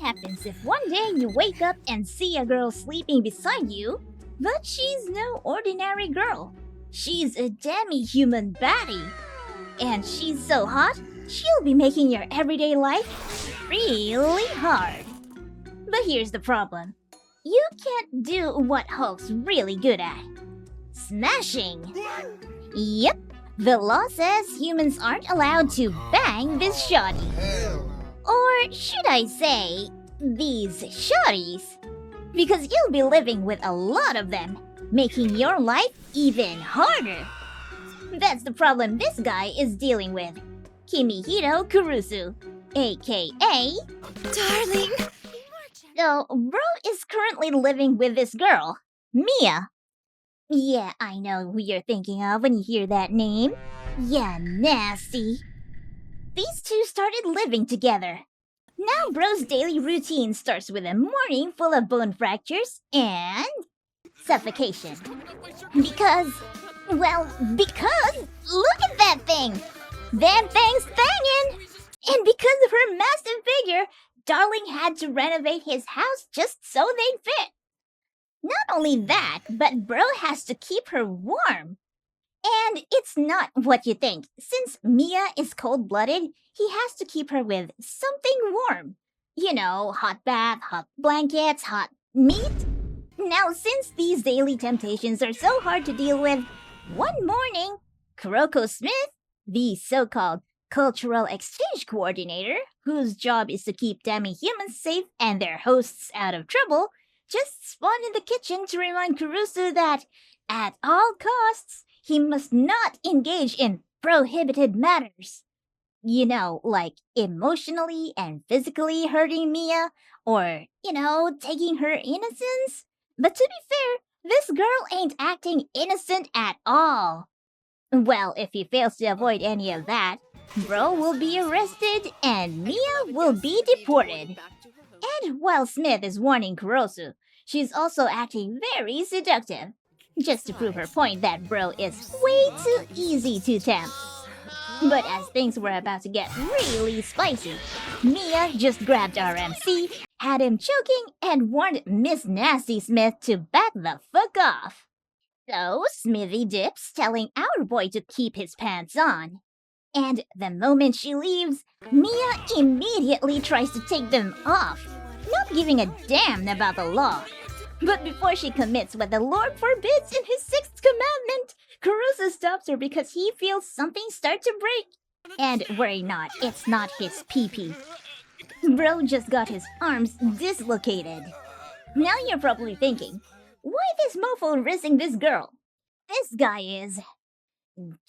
happens if one day you wake up and see a girl sleeping beside you, but she's no ordinary girl. She's a demi-human baddie. And she's so hot, she'll be making your everyday life really hard. But here's the problem. You can't do what Hulk's really good at. Smashing! Yep, the law says humans aren't allowed to bang this shawty. Or should I say, these shawties? Because you'll be living with a lot of them, making your life even harder. That's the problem this guy is dealing with. Kimihito Kurusu, aka... Darling! So, bro is currently living with this girl, Miia. Yeah, I know who you're thinking of when you hear that name. Yeah, nasty. These two started living together. Now bro's daily routine starts with a morning full of bone fractures and suffocation. Because look at that thing! That thing's thangin'! And because of her massive figure, Darling had to renovate his house just so they'd fit. Not only that, but bro has to keep her warm. And it's not what you think. Since Miia is cold-blooded, he has to keep her with something warm. You know, hot bath, hot blankets, hot meat. Now, since these daily temptations are so hard to deal with, one morning, Kuroko Smith, the so-called cultural exchange coordinator, whose job is to keep demi-humans safe and their hosts out of trouble, just spawned in the kitchen to remind Kurusu that, at all costs, he must not engage in prohibited matters. You know, like emotionally and physically hurting Miia, or, taking her innocence. But to be fair, this girl ain't acting innocent at all. Well, if he fails to avoid any of that, bro will be arrested and Miia will be deported. And while Smith is warning Kurosu, she's also acting very seductive, just to prove her point that bro is way too easy to tempt. But as things were about to get really spicy, Miia just grabbed RMC, had him choking, and warned Miss Nasty Smith to back the fuck off. So Smithy dips, telling our boy to keep his pants on. And the moment she leaves, Miia immediately tries to take them off, not giving a damn about the law. But before she commits what the Lord forbids in his 6th commandment, Kurusu stops her because he feels something start to break. And worry not, it's not his pee-pee. Bro just got his arms dislocated. Now you're probably thinking, why this mofo risking this girl? This guy is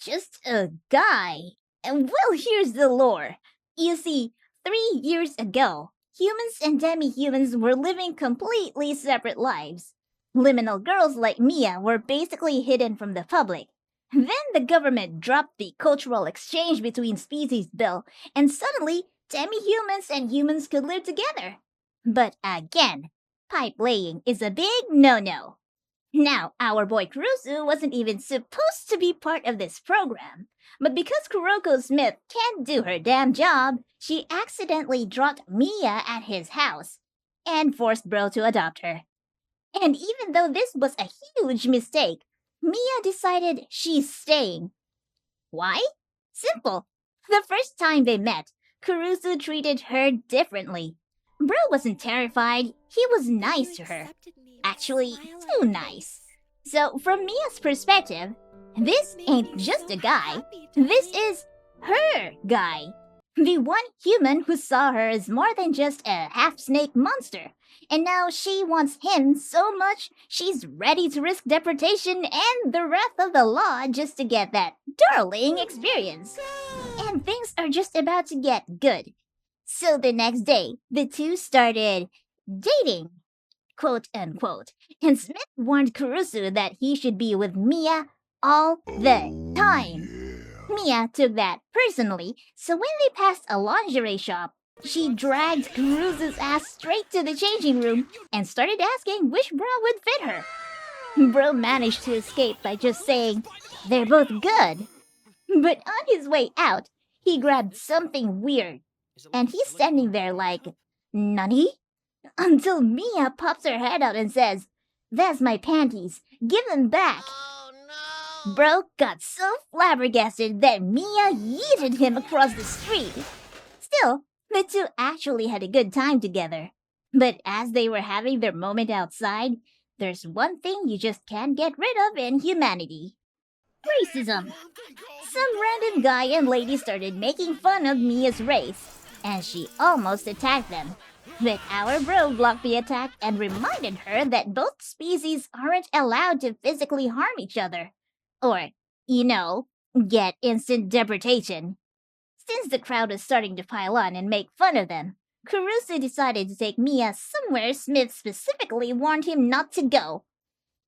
just a guy. And well, here's the lore. You see, 3 years ago, humans and demi-humans were living completely separate lives. Liminal girls like Miia were basically hidden from the public. Then the government dropped the cultural exchange between species bill, and suddenly, demi-humans and humans could live together. But again, pipe laying is a big no-no. Now, our boy Kurusu wasn't even supposed to be part of this program. But because Kuroko Smith can't do her damn job, she accidentally dropped Miia at his house and forced bro to adopt her. And even though this was a huge mistake, Miia decided she's staying. Why? Simple. The first time they met, Kurusu treated her differently. Bro wasn't terrified, he was nice to her. Actually, too nice. So from Mia's perspective, this ain't just a guy, this is her guy. The one human who saw her as more than just a half-snake monster. And now she wants him so much, she's ready to risk deportation and the wrath of the law just to get that darling experience. And things are just about to get good. So the next day, the two started dating, quote unquote. And Smith warned Kurusu that he should be with Miia all the time. Miia took that personally, so when they passed a lingerie shop, she dragged Kurusu's ass straight to the changing room and started asking which bra would fit her. Bro managed to escape by just saying, "They're both good." But on his way out, he grabbed something weird. And he's standing there like, "Nani?" Until Miia pops her head out and says, "That's my panties. Give them back." Oh no! Bro got so flabbergasted that Miia yeeted him across the street. Still, the two actually had a good time together. But as they were having their moment outside, there's one thing you just can't get rid of in humanity: racism. Some random guy and lady started making fun of Mia's race, and she almost attacked them. But our bro blocked the attack and reminded her that both species aren't allowed to physically harm each other. Or, get instant deportation. Since the crowd was starting to pile on and make fun of them, Kurusu decided to take Miia somewhere Smith specifically warned him not to go: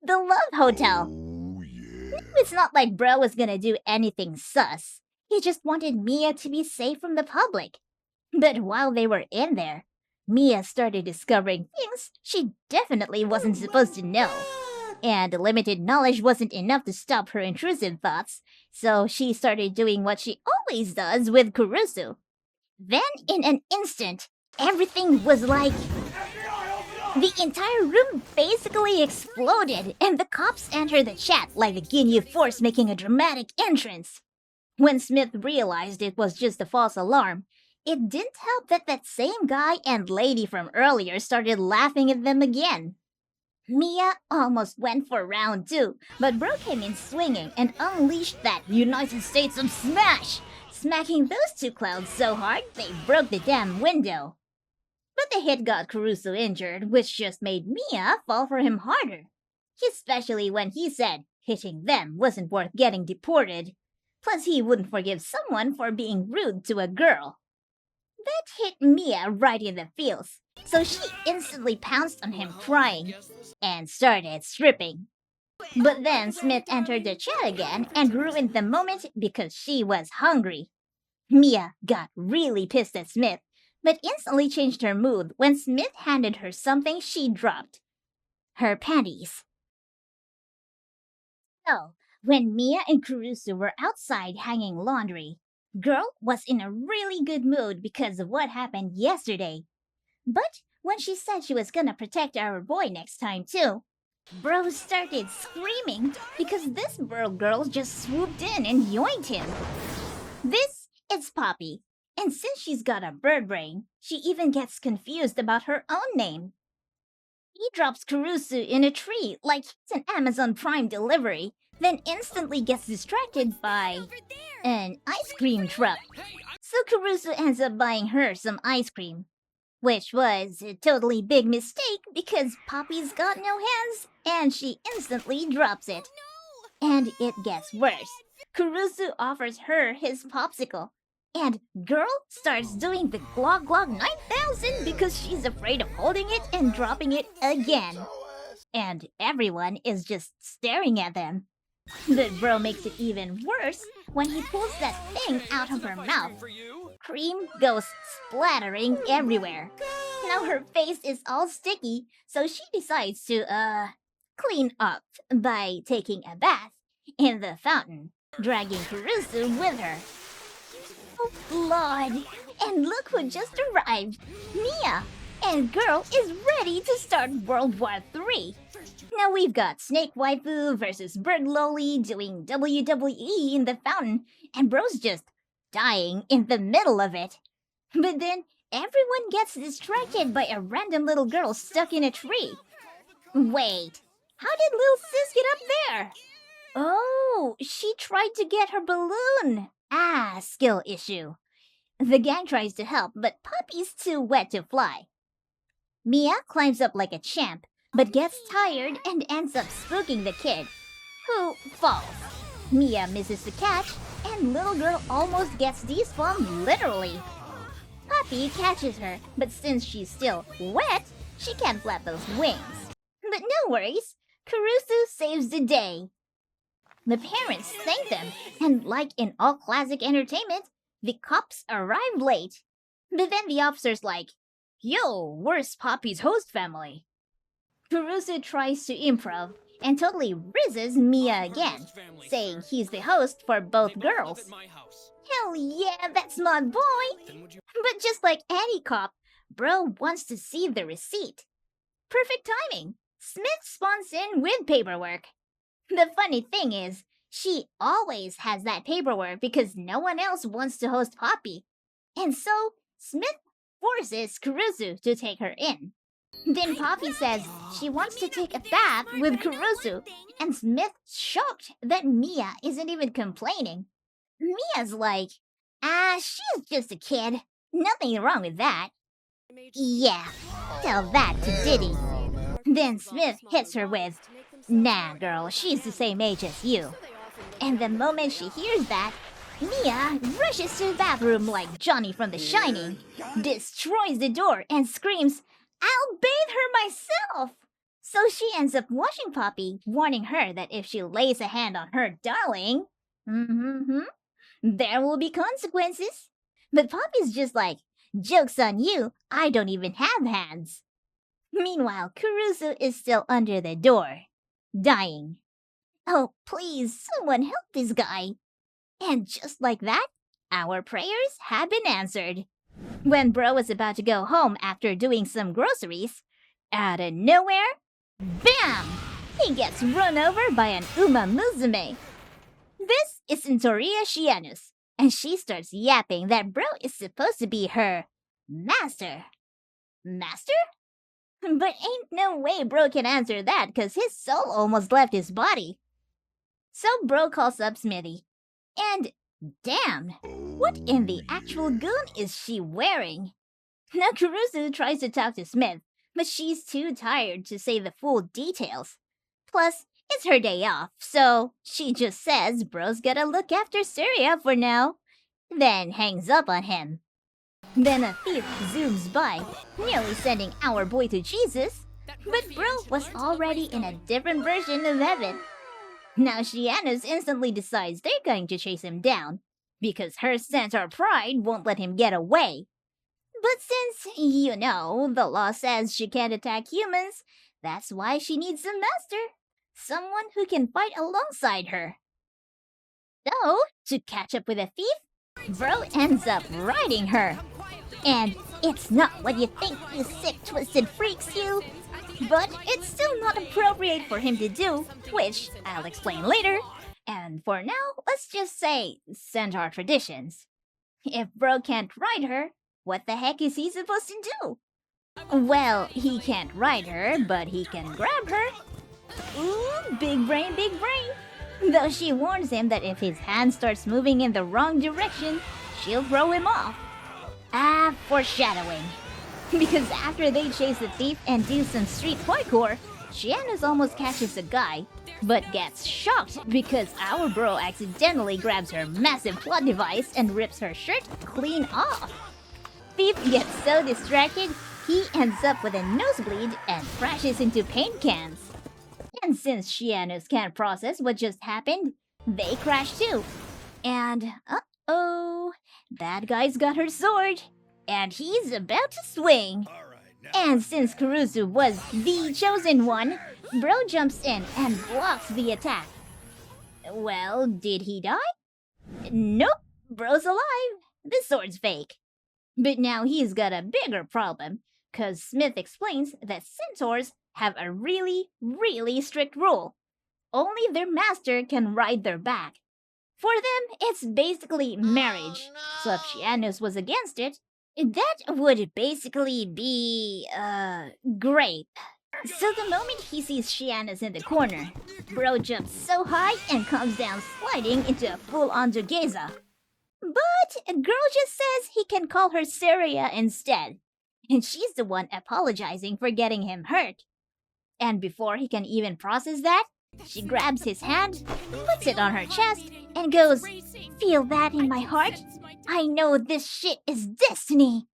the Love Hotel. Oh yeah. It's not like bro was gonna do anything sus. He just wanted Miia to be safe from the public. But while they were in there, Miia started discovering things she definitely wasn't supposed to know. And limited knowledge wasn't enough to stop her intrusive thoughts, so she started doing what she always does with Kurusu. Then, in an instant, everything was like... the entire room basically exploded, and the cops entered the chat like the Ginyu Force making a dramatic entrance. When Smith realized it was just a false alarm, it didn't help that that same guy and lady from earlier started laughing at them again. Miia almost went for round 2, but Bro came in swinging and unleashed that United States of Smash, smacking those two clowns so hard they broke the damn window. But the hit got Kurusu injured, which just made Miia fall for him harder. Especially when he said hitting them wasn't worth getting deported. Plus, he wouldn't forgive someone for being rude to a girl. That hit Miia right in the feels, so she instantly pounced on him crying and started stripping. But then Smith entered the chat again and ruined the moment because she was hungry. Miia got really pissed at Smith, but instantly changed her mood when Smith handed her something she dropped: her panties. So, when Miia and Kurusu were outside hanging laundry, Girl was in a really good mood because of what happened yesterday. But when she said she was gonna protect our boy next time too, Bro started screaming because this girl just swooped in and yoinked him. This is Papi, and since she's got a bird brain, she even gets confused about her own name. He drops Kurusu in a tree like it's an Amazon Prime delivery, then instantly gets distracted by an ice cream truck. So Kurusu ends up buying her some ice cream, which was a totally big mistake because Papi's got no hands and she instantly drops it. And it gets worse. Kurusu offers her his popsicle, and Girl starts doing the Glog Glog 9000 because she's afraid of holding it and dropping it again. And everyone is just staring at them. But Bro makes it even worse when he pulls that thing out of her mouth. Cream goes splattering everywhere. Now her face is all sticky, so she decides to, clean up by taking a bath in the fountain, dragging Kurusu with her. Oh Lord! And look who just arrived! Miia! And Girl is ready to start World War III. Now we've got Snake Waifu versus Bird Loli doing WWE in the fountain, and Bro's just dying in the middle of it. But then everyone gets distracted by a random little girl stuck in a tree. Wait, how did little sis get up there? Oh, she tried to get her balloon. Skill issue. The gang tries to help, but Papi's too wet to fly. Miia climbs up like a champ, but gets tired and ends up spooking the kid, who falls. Miia misses the catch, and little girl almost gets despawned literally. Papi catches her, but since she's still wet, she can't flap those wings. But no worries, Kurusu saves the day. The parents thank them, and like in all classic entertainment, the cops arrive late. But then the officer's like, "Yo, where's Papi's host family?" Kurusu tries to improv and totally rizzes Miia again, saying he's the host for both girls. Hell yeah, that's my boy! But just like any cop, Bro wants to see the receipt. Perfect timing. Smith spawns in with paperwork. The funny thing is, she always has that paperwork because no one else wants to host Papi. And so, Smith forces Kurusu to take her in. Then Papi says she wants to take a bath with Kurusu, and Smith's shocked that Miia isn't even complaining. Mia's like, she's just a kid. Nothing wrong with that. Yeah, tell that to Diddy. Then Smith hits her with, nah, girl, she's the same age as you. And the moment she hears that, Miia rushes to the bathroom like Johnny from The Shining, destroys the door, and screams, I'll bathe her myself! So she ends up washing Papi, warning her that if she lays a hand on her darling, there will be consequences. But Papi's just like, joke's on you, I don't even have hands. Meanwhile, Kurusu is still under the door, dying. Oh, please, someone help this guy. And just like that, our prayers have been answered. When Bro was about to go home after doing some groceries, out of nowhere, bam! He gets run over by an Musume. This is Centorea Shianus, and she starts yapping that Bro is supposed to be her master. Master? But ain't no way Bro can answer that because his soul almost left his body. So Bro calls up Smithy. And damn, what in the actual goon is she wearing? Now Kurusu tries to talk to Smith, but she's too tired to say the full details. Plus, it's her day off, so she just says Bro's gotta look after Syria for now, then hangs up on him. Then a thief zooms by, nearly sending our boy to Jesus, but Bro was already in a different version of heaven. Now Shianus instantly decides they're going to chase him down, because her centaur pride won't let him get away. But since, the law says she can't attack humans, that's why she needs a master. Someone who can fight alongside her. So, to catch up with a thief, Bro ends up riding her. And it's not what you think, you sick, twisted freaks, you. But it's still not appropriate for him to do, which I'll explain later. And for now, let's just say centaur traditions. If Bro can't ride her, what the heck is he supposed to do? Well, he can't ride her, but he can grab her. Ooh, big brain, big brain. Though she warns him that if his hand starts moving in the wrong direction, she'll throw him off. Foreshadowing. Because after they chase the thief and do some street parkour, Shianus almost catches a guy, but gets shocked because our Bro accidentally grabs her massive plot device and rips her shirt clean off. Thief gets so distracted, he ends up with a nosebleed and crashes into paint cans. And since Shianus can't process what just happened, they crash too. And, uh-oh, that guy's got her sword, and he's about to swing. And since Kurusu was the chosen one, Bro jumps in and blocks the attack. Well, did he die? Nope, Bro's alive. The sword's fake. But now he's got a bigger problem, cause Smith explains that centaurs have a really, really strict rule. Only their master can ride their back. For them, it's basically marriage. So if Shianus was against it, that would basically be, grape. So the moment he sees Shianus in the corner, Bro jumps so high and comes down sliding into a full-on Dogeza. But a girl just says he can call her Syria instead, and she's the one apologizing for getting him hurt. And before he can even process that, she grabs his hand, puts it on her chest, and goes, "Feel that in my heart? I know this shit is destiny."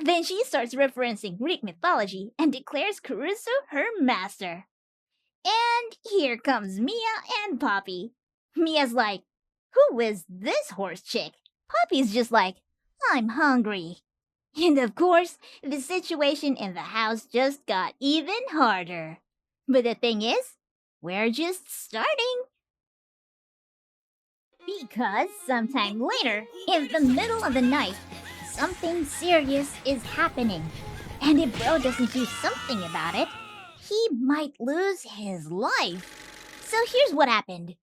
Then she starts referencing Greek mythology and declares Kurusu her master. And here comes Miia and Papi. Mia's like, "Who is this horse chick?" Papi's just like, "I'm hungry." And of course, the situation in the house just got even harder. But the thing is, we're just starting. Because sometime later, in the middle of the night, something serious is happening. And if Bro doesn't do something about it, he might lose his life. So here's what happened.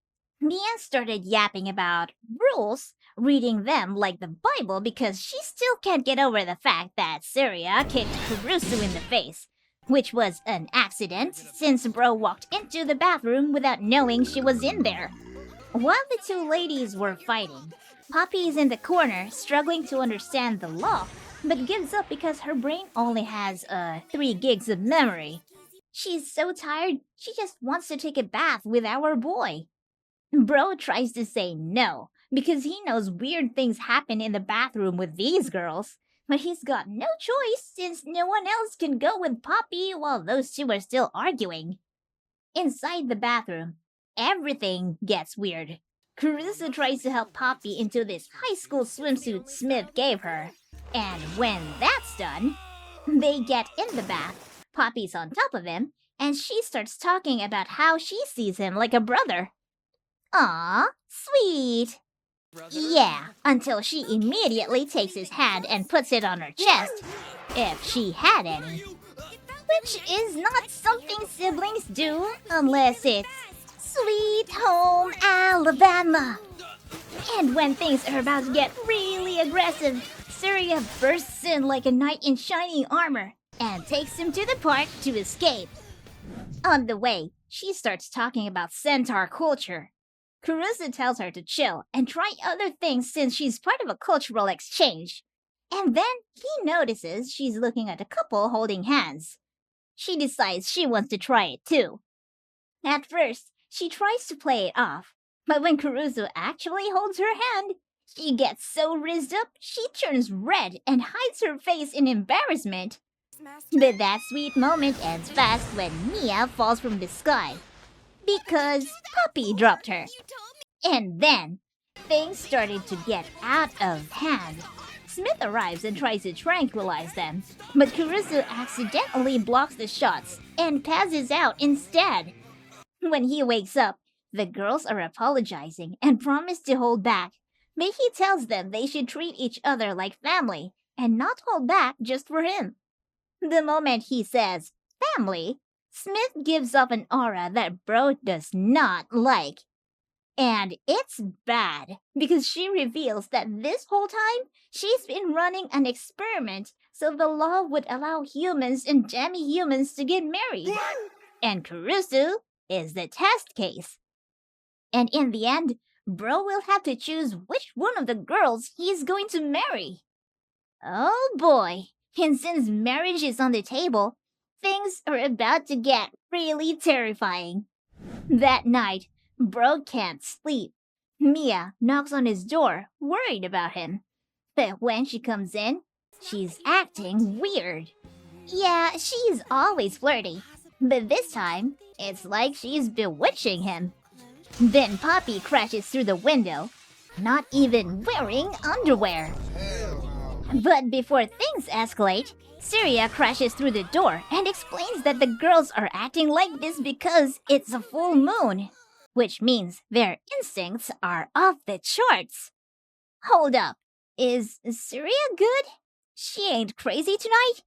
Miia started yapping about rules, reading them like the Bible because she still can't get over the fact that Syria kicked Kurusu in the face, which was an accident since Bro walked into the bathroom without knowing she was in there. While the two ladies were fighting, Papi is in the corner struggling to understand the law, but gives up because her brain only has 3 gigs of memory. She's so tired, she just wants to take a bath with our boy. Bro tries to say no, because he knows weird things happen in the bathroom with these girls, but he's got no choice since no one else can go with Papi while those two are still arguing. Inside the bathroom, everything gets weird. Kurusu tries to help Papi into this high school swimsuit Smith gave her, and when that's done, they get in the bath. Papi's on top of him, and she starts talking about how she sees him like a brother. Aw, sweet. Yeah, until she immediately takes his hand and puts it on her chest, if she had any. Which is not something siblings do unless it's Sweet Home Alabama. And when things are about to get really aggressive, Syria bursts in like a knight in shining armor and takes him to the park to escape. On the way, she starts talking about centaur culture. Kurusu tells her to chill and try other things since she's part of a cultural exchange. And then he notices she's looking at a couple holding hands. She decides she wants to try it too. At first, she tries to play it off, but when Kurusu actually holds her hand, she gets so rizzed up she turns red and hides her face in embarrassment. But that sweet moment ends fast when Miia falls from the sky. Because Papi dropped her. And then, things started to get out of hand. Smith arrives and tries to tranquilize them, but Kurusu accidentally blocks the shots and passes out instead. When he wakes up, the girls are apologizing and promise to hold back, but he tells them they should treat each other like family and not hold back just for him. The moment he says, family, Smith gives off an aura that Bro does not like. And it's bad, because she reveals that this whole time, she's been running an experiment so the law would allow humans and demi-humans to get married. And Kurusu is the test case. And in the end, Bro will have to choose which one of the girls he's going to marry. Oh boy, and since marriage is on the table, things are about to get really terrifying. That night, Bro can't sleep. Miia knocks on his door, worried about him. But when she comes in, she's acting weird. Yeah, she's always flirty, but this time, it's like she's bewitching him. Then Papi crashes through the window, not even wearing underwear. But before things escalate, Syria crashes through the door and explains that the girls are acting like this because it's a full moon, which means their instincts are off the charts. Hold up, is Syria good? She ain't crazy tonight?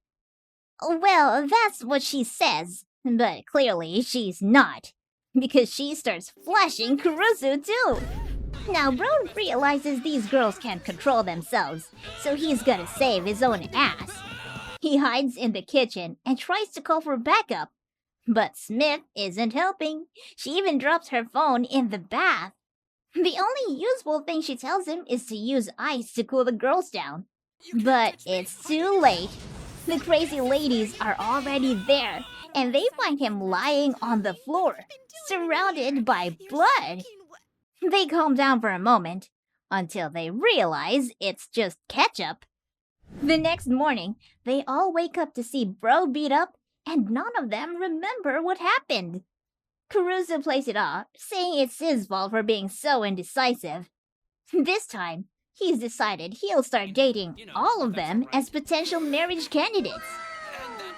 Well, that's what she says, but clearly she's not, because she starts flashing Kurusu too. Now Bro realizes these girls can't control themselves, so he's gonna save his own ass. He hides in the kitchen and tries to call for backup, but Smith isn't helping. She even drops her phone in the bath. The only useful thing she tells him is to use ice to cool the girls down. But it's too late. The crazy ladies are already there, and they find him lying on the floor, surrounded by blood. They calm down for a moment, until they realize it's just ketchup. The next morning, they all wake up to see Bro beat up, and none of them remember what happened. Kurusu plays it off, saying it's his fault for being so indecisive. This time, he's decided he'll start dating all of them as potential marriage candidates.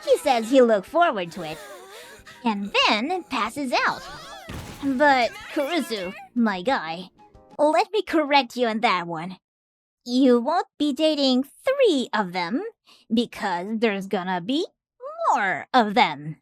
He says he'll look forward to it, and then passes out. But Kurusu, my guy, let me correct you on that one. You won't be dating 3 of them because there's gonna be more of them.